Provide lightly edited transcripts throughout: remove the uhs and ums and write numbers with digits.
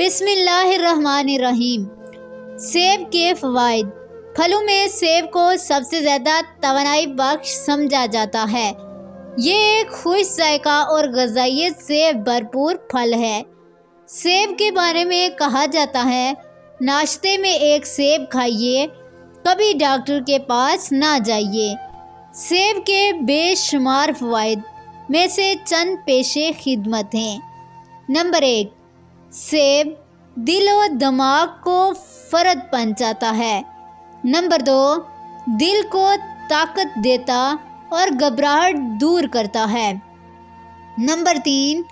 بسم اللہ الرحمن الرحیم۔ سیب کے فوائد۔ پھلوں میں سیب کو سب سے زیادہ توانائی بخش سمجھا جاتا ہے۔ یہ ایک خوش ذائقہ اور غذائیت سے بھرپور پھل ہے۔ سیب کے بارے میں کہا جاتا ہے، ناشتے میں ایک سیب کھائیے، کبھی ڈاکٹر کے پاس نہ جائیے۔ سیب کے بے شمار فوائد میں سے چند پیش خدمت ہیں۔ نمبر 1، سیب دل و دماغ کو فرحت پہنچاتا ہے۔ نمبر 2، دل کو طاقت دیتا اور گھبراہٹ دور کرتا ہے۔ نمبر 3،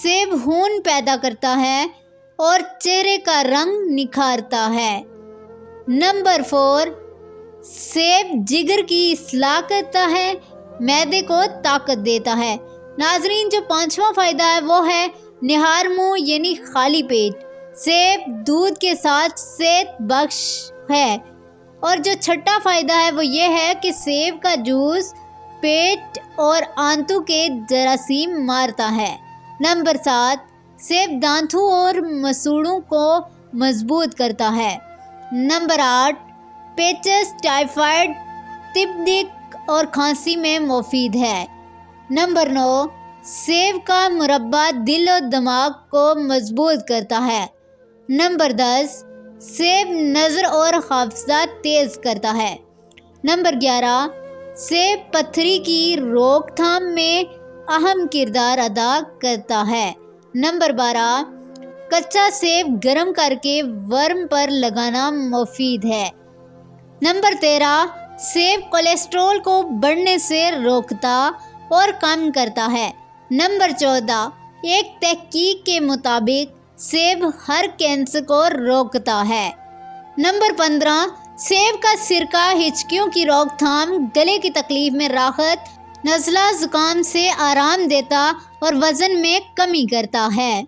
سیب خون پیدا کرتا ہے اور چہرے کا رنگ نکھارتا ہے۔ نمبر 4، سیب جگر کی اصلاح کرتا ہے، معدے کو طاقت دیتا ہے۔ ناظرین، جو 5واں فائدہ ہے وہ ہے نہار منہ یعنی خالی پیٹ۔ سیب دودھ کے ساتھ صحت بخش ہے۔ اور جو 6واں فائدہ ہے وہ یہ ہے کہ سیب کا جوس پیٹ اور آنتوں کے جراثیم مارتا ہے۔ نمبر 7، سیب دانتوں اور مسوڑھوں کو مضبوط کرتا ہے۔ نمبر 8، پیچس، ٹائفائڈ، تپ اور کھانسی میں مفید ہے۔ نمبر 9، سیب کا مربع دل و دماغ کو مضبوط کرتا ہے۔ نمبر 10، سیب نظر اور حافظہ تیز کرتا ہے۔ نمبر 11، سیب پتھری کی روک تھام میں اہم کردار ادا کرتا ہے۔ نمبر 12، کچا سیب گرم کر کے ورم پر لگانا مفید ہے۔ نمبر 13، سیب کولیسٹرول کو بڑھنے سے روکتا اور کم کرتا ہے۔ نمبر 14، ایک تحقیق کے مطابق سیب ہر کینسر کو روکتا ہے۔ نمبر 15، سیب کا سرکہ ہچکیوں کی روک تھام، گلے کی تکلیف میں راحت، نزلہ زکام سے آرام دیتا اور وزن میں کمی کرتا ہے۔